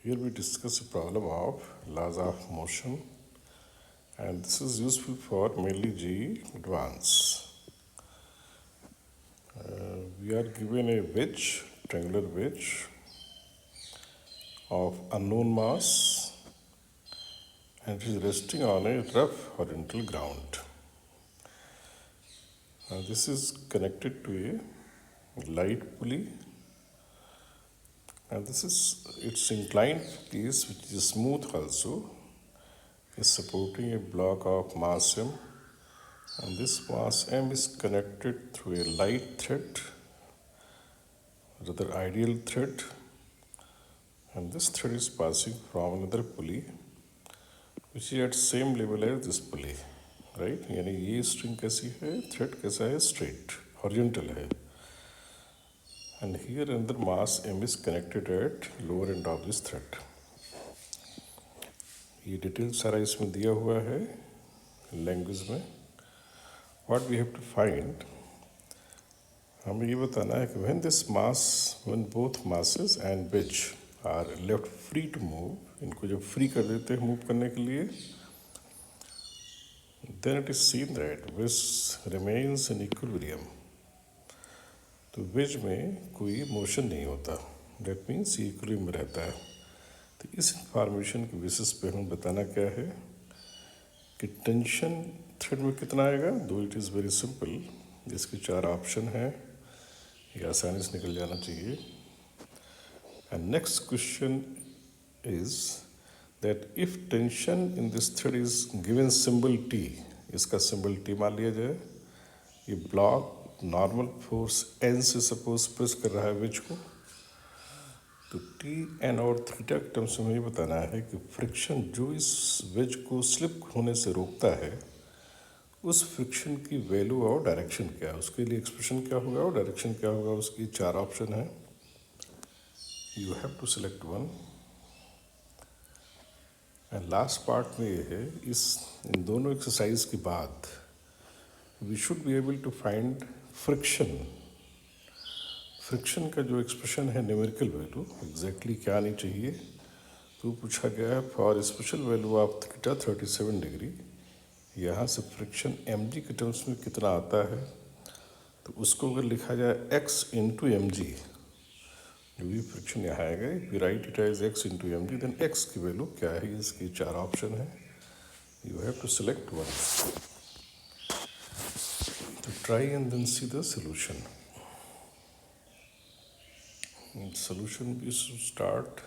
Here we discuss a problem of laws of motion, and this is useful for mainly GE Advance. We are given a wedge, triangular wedge of unknown mass, and it is resting on a rough horizontal ground. This is connected to a light pulley, and this is its inclined piece, which is smooth also, is supporting a block of mass m, and this mass m is connected through a light thread, rather ideal thread, and this thread is passing from another pulley which is at same level as this pulley, right? यानी ये string कैसी है, thread कैसा है, straight horizontal है, and here another mass m is connected at lower end of this thread. ये detail सारा इसमें दिया हुआ है लैंग्वेज में. What we have to find, हमें ये बताना है कि when both masses and wedge are left free to move, इनको जब फ्री कर देते हैं मूव करने के लिए, then it is seen that wedge remains in equilibrium. तो wedge में कोई मोशन नहीं होता, that means इक्विलिब्रियम में रहता है. तो इस इंफॉर्मेशन के बेसिस पे हमें बताना क्या है कि टेंशन थ्रेड में कितना आएगा. दो इट इज़ वेरी सिंपल, जिसके चार ऑप्शन हैं, ये आसानी से निकल जाना चाहिए. And next question is that if tension in this thread is given symbol T, इसका सिंबल टी मान लिया जाए. ये ब्लॉक नॉर्मल फोर्स एन से सपोज प्रेस कर रहा है वेज को, तो टी एन और थीटा के टर्म्स में ये बताना है कि फ्रिक्शन जो इस वेज को स्लिप होने से रोकता है, उस फ्रिक्शन की वैल्यू और डायरेक्शन क्या है, उसके लिए एक्सप्रेशन क्या होगा और डायरेक्शन क्या होगा. उसकी चार ऑप्शन है, you have to select one. And last part में ये है, इन दोनों एक्सरसाइज के बाद we should be able to find friction. Friction का जो एक्सप्रेशन है न्यूमेरिकल वैल्यू एग्जैक्टली क्या आनी चाहिए. तो पूछा गया है for special value of theta 37 degree, यहाँ से फ्रिक्शन एम जी के टर्म्स में कितना आता है. तो उसको अगर लिखा जाए एक्स इंटू एम जी, जो भी फ्रिक्शन यहाँ आएगा, we write it as X into M G, then X की वैल्यू क्या है. इसकी चार ऑप्शन है, you have to select one. तो try and then see the solution. Solution भी स्टार्ट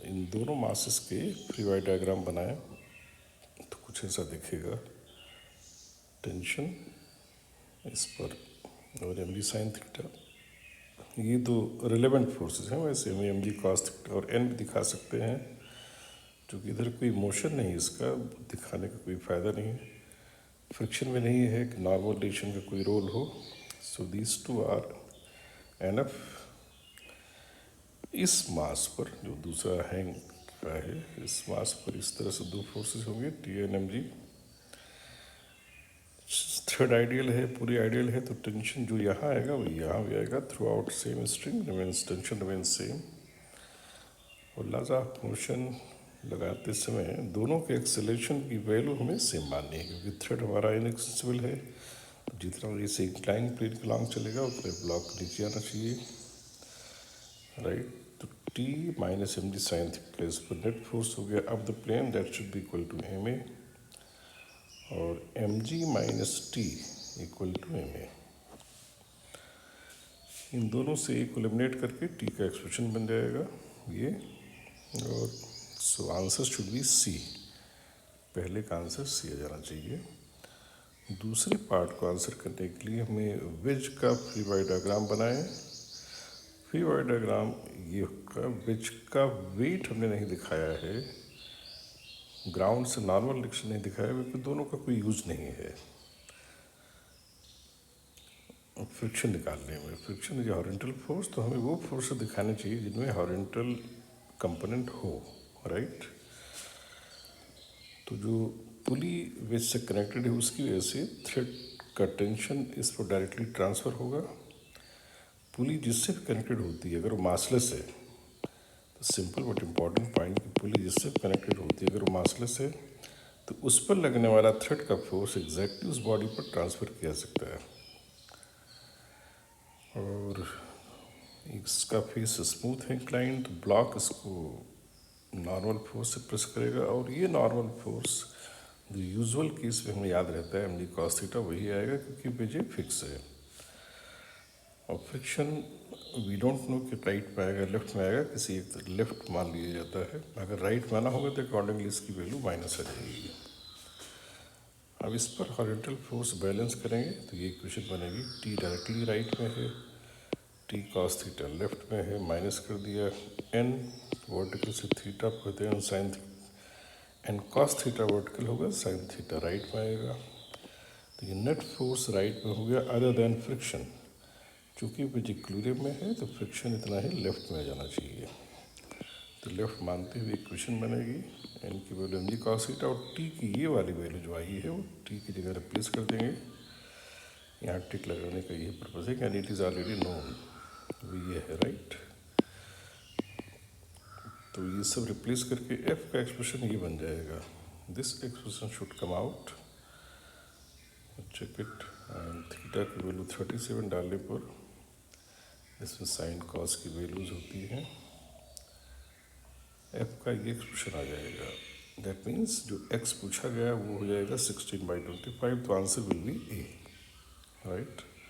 इन दोनों मासेस के फ्री वाई डायग्राम बनाए तो कुछ ऐसा दिखेगा. टेंशन इस पर और एम जी साइन थीटा, ये दो रिलेवेंट फोर्सेस हैं. वैसे हम एम जी कॉस थीटा और एन भी दिखा सकते हैं, क्योंकि इधर कोई मोशन नहीं, इसका दिखाने का कोई फ़ायदा नहीं है. फ्रिक्शन में नहीं है कि नॉर्मल रिलेशन का कोई रोल हो. So these two are enough. इस मास पर जो दूसरा हैंग का है, इस मास पर इस तरह से दो फोर्सेस होंगे, T N M G. Thread ideal है, पूरी आइडियल है, तो टेंशन जो यहाँ आएगा वो यहाँ भी आएगा. Through out same string remains, tension remains same. और लॉज ऑफ मोशन लगाते समय दोनों के एक्सेलरेशन की वैल्यू हमें सेम माननी है, क्योंकि थ्रेड हमारा इनएक्सेसिबल है. जितना इसे इंक्लाइन प्लेन के लॉन्ग चलेगा उतना ब्लॉक नीचे आना चाहिए, राइट. तो T minus M G sine theta इस पर नेट फोर्स हो गया अब the plane, that should be equal to M A, और M G minus T equal to M A. इन दोनों से एक को एलिमिनेट करके टी का एक्सप्रेशन बन जाएगा ये. और so answer should be C. पहले का आंसर सी आ जाना चाहिए. दूसरे पार्ट को आंसर करने के लिए हमें वेज का फ्री वाई डायग्राम बनाए. फ्री वाई डायग्राम ये का वेज का वेट हमने नहीं दिखाया है, ग्राउंड से नॉर्मल डायरेक्शन नहीं दिखाया, क्योंकि दोनों का कोई यूज नहीं है फ्रिक्शन निकालने में. फ्रिक्शन इज हॉरिजॉन्टल फोर्स, तो हमें वो फोर्स दिखाने चाहिए जिनमें हॉरिजॉन्टल कंपोनेंट हो, राइट. तो जो पुली वेज से कनेक्टेड है उसकी वजह से थ्रेड का टेंशन इस पर डायरेक्टली ट्रांसफ़र होगा. पुली जिससे भी कनेक्टेड होती है, अगर वो मासलेस है सिंपल बट इम्पॉर्टेंट पॉइंट की पुली जिससे कनेक्टेड होती है। अगर वो मासलेस है तो उस पर लगने वाला थ्रेड का फोर्स एग्जैक्टली उस बॉडी पर ट्रांसफ़र किया जा सकता है। और इसका फेस स्मूथ है इंक्लाइन, तो ब्लॉक इसको नॉर्मल फोर्स से प्रेस करेगा, और ये नॉर्मल फोर्स जो यूजुअल केस में हमें याद रहता है mg cos थीटा वही आएगा, क्योंकि बेजे फिक्स है। और फ्रिक्शन वी डोंट नो कि राइट में आएगा लेफ्ट में आएगा, किसी एक लेफ्ट मान लिया जाता है। अगर राइट माना होगा तो अकॉर्डिंगली इसकी वैल्यू माइनस आ जाएगी। अब इस पर हॉरिजॉन्टल फोर्स बैलेंस करेंगे तो ये इक्वेशन बनेगी, टी डायरेक्टली राइट में है, टी कॉस थीटा लेफ्ट में है, माइनस कर दिया एन वर्टिकल से थीटा कहते हैं sine, N cos theta vertical होगा, साइन थीटा राइट में आएगा। तो ये नेट फोर्स राइट में हो गया अदर देन फ्रिक्शन। चूँकि इक्विलिब्रियम में है तो फ्रिक्शन इतना ही लेफ्ट में जाना चाहिए। तो लेफ्ट मानते हुए इक्वेशन बनेगी, एन की value M G cos theta, और टी की ये वाली वैल्यू जो आई है वो टी की जगह रिप्लेस कर देंगे। यहाँ टिक लगाने का ये पर्पज़ है कि इट इज़ ऑलरेडी नोन, वो ये है राइट। तो ये सब रिप्लेस करके एफ का एक्सप्रेशन ये बन जाएगा, this expression should come out, check it, and theta की वैल्यू 37 डालने पर इसमें साइन कॉस की वैल्यूज होती हैं, एफ का ये एक्सप्रेशन आ जाएगा। दैट मीन्स जो एक्स पूछा गया वो हो जाएगा 16/25, तो answer will be A, right.